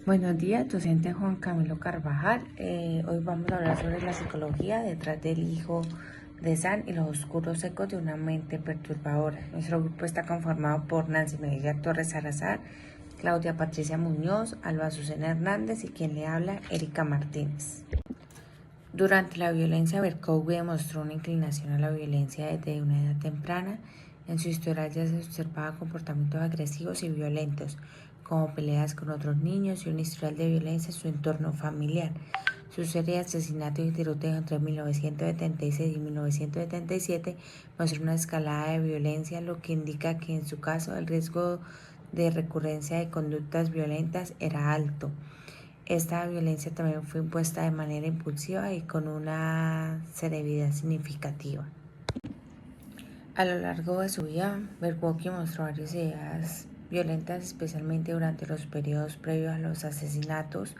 Buenos días, docente Juan Camilo Carvajal. Hoy vamos a hablar sobre la psicología detrás del hijo de San y los oscuros ecos de una mente perturbadora. Nuestro grupo está conformado por Nancy Medella Torres Salazar, Claudia Patricia Muñoz, Alba Azucena Hernández y quien le habla, Erika Martínez. Durante la violencia, Berkowitz demostró una inclinación a la violencia desde una edad temprana. En su historial ya se observaba comportamientos agresivos y violentos, como peleas con otros niños y un historial de violencia en su entorno familiar. Su serie de asesinatos y tiroteos entre 1976 y 1977 mostró una escalada de violencia, lo que indica que en su caso el riesgo de recurrencia de conductas violentas era alto. Esta violencia también fue impuesta de manera impulsiva y con una severidad significativa. A lo largo de su vida, Berkowitz mostró varias ideas violentas, especialmente durante los periodos previos a los asesinatos.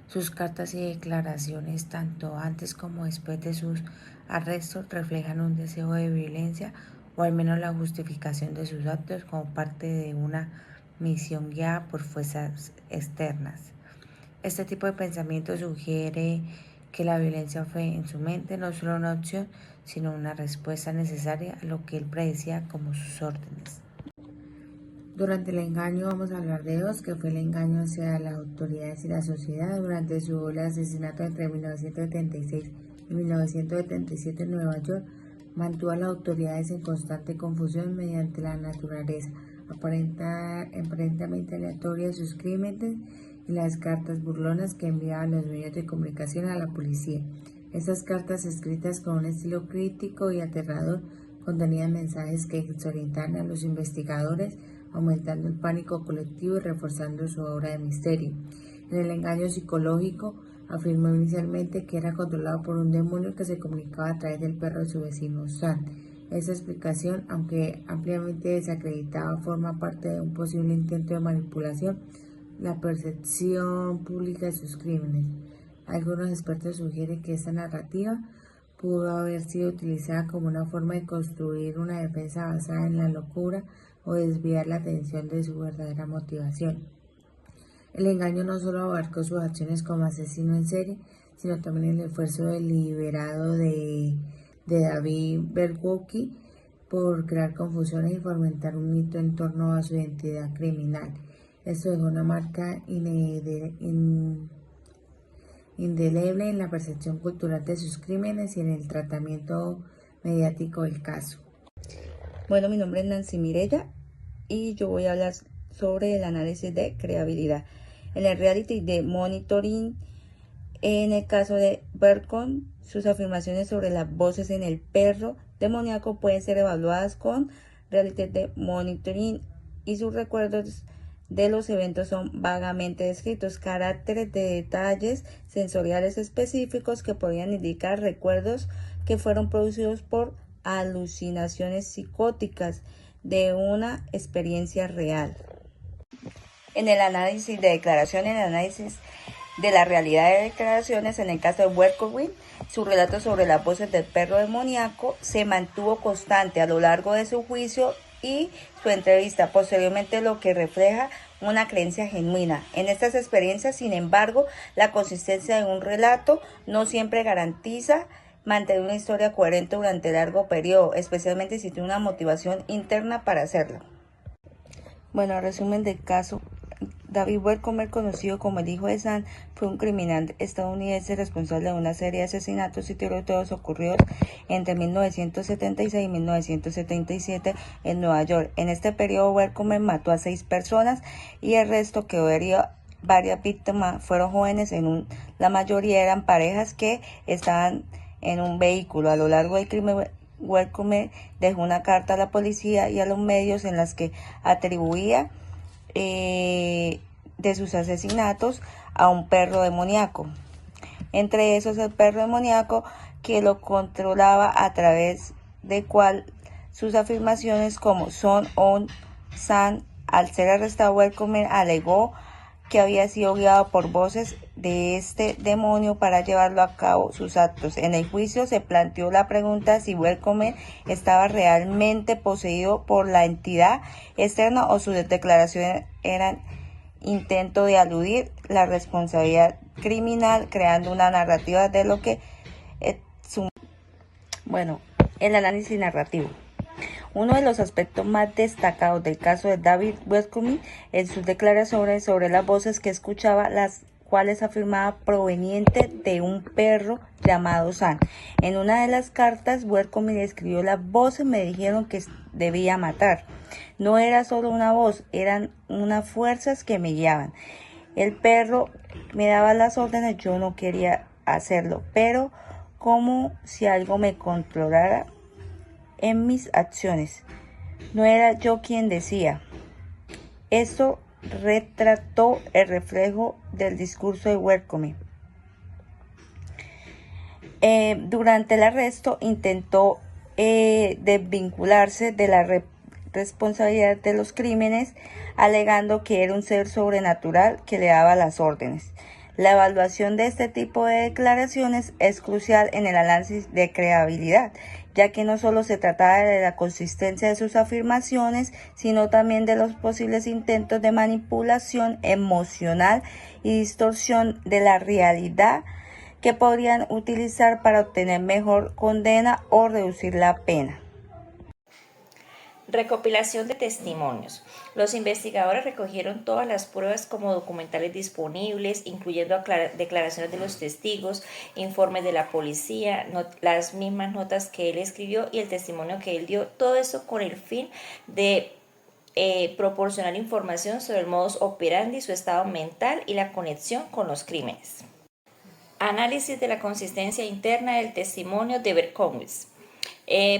Sus cartas y declaraciones, tanto antes como después de sus arrestos, reflejan un deseo de violencia o al menos la justificación de sus actos como parte de una misión guiada por fuerzas externas. Este tipo de pensamiento sugiere que la violencia fue en su mente no solo una opción, sino una respuesta necesaria a lo que él predecía como sus órdenes. Durante el engaño vamos a hablar de dos, que fue el engaño hacia las autoridades y la sociedad. Durante su ola de asesinato entre 1976 y 1977 en Nueva York, mantuvo a las autoridades en constante confusión mediante la naturaleza aparentemente aleatoria de sus crímenes y las cartas burlonas que enviaban los medios de comunicación a la policía. Estas cartas, escritas con un estilo crítico y aterrador, contenían mensajes que desorientaban a los investigadores, aumentando el pánico colectivo y reforzando su aura de misterio. En el engaño psicológico, afirmó inicialmente que era controlado por un demonio que se comunicaba a través del perro de su vecino San. Esa explicación, aunque ampliamente desacreditada, forma parte de un posible intento de manipulación la percepción pública de sus crímenes. Algunos expertos sugieren que esta narrativa pudo haber sido utilizada como una forma de construir una defensa basada en la locura o desviar la atención de su verdadera motivación. El engaño no solo abarcó sus acciones como asesino en serie, sino también el esfuerzo deliberado de David Berkowitz por crear confusiones y fomentar un mito en torno a su identidad criminal. Esto dejó una marca indeleble en la percepción cultural de sus crímenes y en el tratamiento mediático del caso. Bueno, mi nombre es Nancy Mirella y yo voy a hablar sobre el análisis de creabilidad. En el reality de monitoring, en el caso de Berkowitz, sus afirmaciones sobre las voces en el perro demoníaco pueden ser evaluadas con reality de monitoring y sus recuerdos de los eventos son vagamente descritos, caracteres de detalles sensoriales específicos que podrían indicar recuerdos que fueron producidos por alucinaciones psicóticas de una experiencia real. En el análisis de declaración, en el análisis de la realidad de declaraciones, en el caso de Berkowitz, su relato sobre las voces del perro demoníaco se mantuvo constante a lo largo de su juicio y su entrevista, posteriormente, lo que refleja una creencia genuina. En estas experiencias, sin embargo, la consistencia de un relato no siempre garantiza mantener una historia coherente durante largo periodo, especialmente si tiene una motivación interna para hacerlo. Bueno, resumen del caso. David Berkowitz, conocido como el hijo de San, fue un criminal estadounidense responsable de una serie de asesinatos y tiroteos ocurridos entre 1976 y 1977 en Nueva York. En este periodo, Berkowitz mató a 6 personas y el resto quedó herido. Varias víctimas fueron jóvenes, la mayoría eran parejas que estaban en un vehículo. A lo largo del crimen, Berkowitz dejó una carta a la policía y a los medios en las que atribuía de sus asesinatos a un perro demoníaco. Entre esos, el perro demoníaco que lo controlaba, a través de cual sus afirmaciones como son on San. Al ser arrestado, Berkowitz alegó que había sido guiado por voces de este demonio para llevarlo a cabo sus actos. En el juicio se planteó la pregunta si Berkowitz estaba realmente poseído por la entidad externa o sus declaraciones eran intento de aludir la responsabilidad criminal, creando una narrativa de lo que es su... Bueno, el análisis narrativo. Uno de los aspectos más destacados del caso de David Werkowitz es sus declaraciones sobre las voces que escuchaba, las cuales afirmaba proveniente de un perro llamado Sam. En una de las cartas, Werkowitz escribió: las voces me dijeron que debía matar. No era solo una voz, eran unas fuerzas que me guiaban. El perro me daba las órdenes, yo no quería hacerlo, pero como si algo me controlara en mis acciones. No era yo quien decía. Esto retrató el reflejo del discurso de Werkowitz. Durante el arresto intentó desvincularse de la responsabilidad de los crímenes, alegando que era un ser sobrenatural que le daba las órdenes. La evaluación de este tipo de declaraciones es crucial en el análisis de creabilidad, ya que no solo se trataba de la consistencia de sus afirmaciones, sino también de los posibles intentos de manipulación emocional y distorsión de la realidad que podrían utilizar para obtener mejor condena o reducir la pena. Recopilación de testimonios. Los investigadores recogieron todas las pruebas como documentales disponibles, incluyendo declaraciones de los testigos, informes de la policía, las mismas notas que él escribió y el testimonio que él dio. Todo eso con el fin de proporcionar información sobre el modus operandi, su estado mental y la conexión con los crímenes. Análisis de la consistencia interna del testimonio de Werkowitz.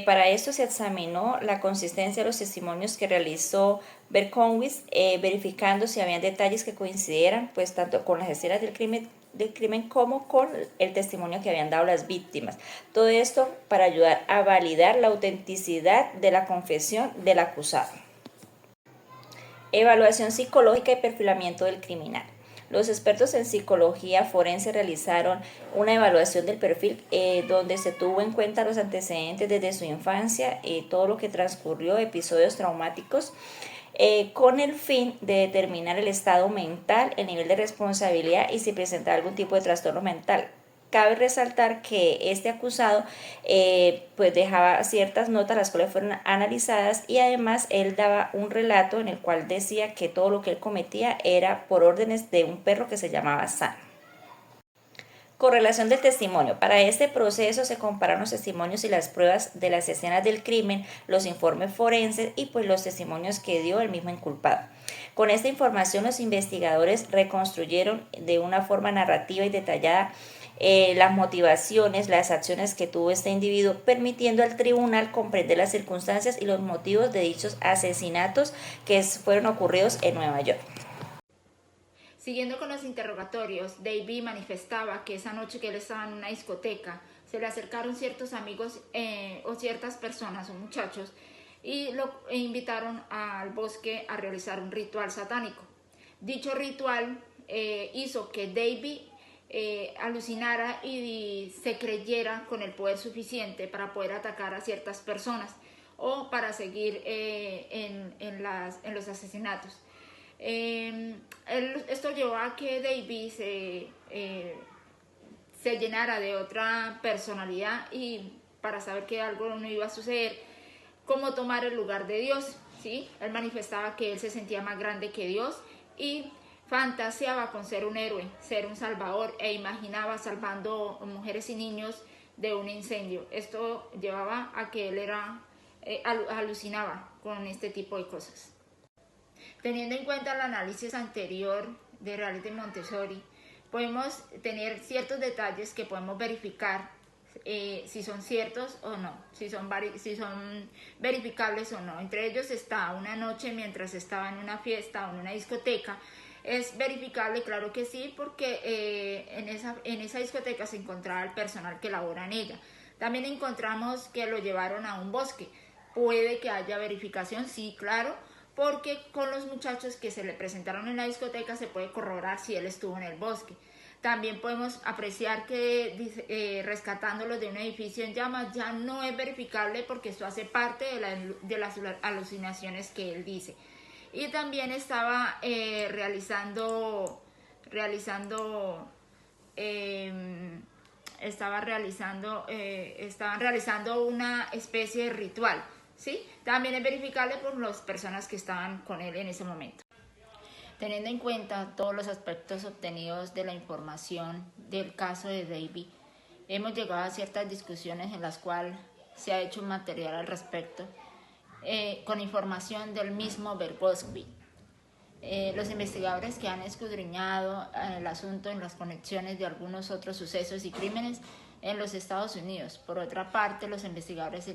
Para esto se examinó la consistencia de los testimonios que realizó Werkowitz, verificando si habían detalles que coincidieran, pues tanto con las escenas del crimen como con el testimonio que habían dado las víctimas. Todo esto para ayudar a validar la autenticidad de la confesión del acusado. Evaluación psicológica y perfilamiento del criminal. Los expertos en psicología forense realizaron una evaluación del perfil donde se tuvo en cuenta los antecedentes desde su infancia, todo lo que transcurrió, episodios traumáticos, con el fin de determinar el estado mental, el nivel de responsabilidad y si presenta algún tipo de trastorno mental. Cabe resaltar que este acusado pues dejaba ciertas notas, las cuales fueron analizadas, y además él daba un relato en el cual decía que todo lo que él cometía era por órdenes de un perro que se llamaba Sam. Correlación del testimonio. Para este proceso se compararon los testimonios y las pruebas de las escenas del crimen, los informes forenses y pues los testimonios que dio el mismo inculpado. Con esta información los investigadores reconstruyeron de una forma narrativa y detallada las motivaciones, las acciones que tuvo este individuo, permitiendo al tribunal comprender las circunstancias y los motivos de dichos asesinatos que fueron ocurridos en Nueva York. Siguiendo con los interrogatorios, David manifestaba que esa noche que él estaba en una discoteca, se le acercaron ciertos amigos o ciertas personas o muchachos y lo invitaron al bosque a realizar un ritual satánico. Dicho ritual hizo que David alucinara y se creyera con el poder suficiente para poder atacar a ciertas personas o para seguir en los asesinatos. Esto llevó a que David se llenara de otra personalidad y para saber que algo no iba a suceder, cómo tomar el lugar de Dios, ¿sí? Él manifestaba que él se sentía más grande que Dios y fantaseaba con ser un héroe, ser un salvador, e imaginaba salvando mujeres y niños de un incendio. Esto llevaba a que él alucinaba con este tipo de cosas. Teniendo en cuenta el análisis anterior de Reality Montessori, podemos tener ciertos detalles que podemos verificar si son ciertos o no, si son verificables o no. Entre ellos está una noche mientras estaba en una fiesta o en una discoteca. Es verificable, claro que sí, porque en esa discoteca se encontraba el personal que labora en ella. También encontramos que lo llevaron a un bosque. Puede que haya verificación, sí, claro, porque con los muchachos que se le presentaron en la discoteca se puede corroborar si él estuvo en el bosque. También podemos apreciar que rescatándolos de un edificio en llamas ya no es verificable porque esto hace parte de las alucinaciones que él dice. y también estaba estaban realizando una especie de ritual, ¿sí? También es verificable por las personas que estaban con él en ese momento. Teniendo en cuenta todos los aspectos obtenidos de la información del caso de David, hemos llegado a ciertas discusiones en las cuales se ha hecho material al respecto, con información del mismo Berkowitz. Los investigadores que han escudriñado el asunto en las conexiones de algunos otros sucesos y crímenes en los Estados Unidos. Por otra parte, los investigadores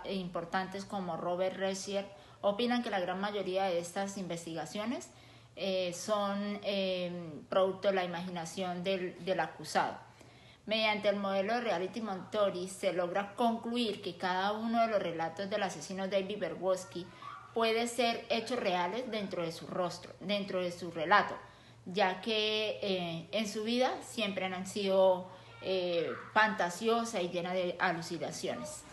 importantes como Robert Ressier opinan que la gran mayoría de estas investigaciones son producto de la imaginación del acusado. Mediante el modelo de Reality Montori se logra concluir que cada uno de los relatos del asesino David Berkowitz puede ser hechos reales dentro de su relato, ya que en su vida siempre han sido fantasiosa y llena de alucinaciones.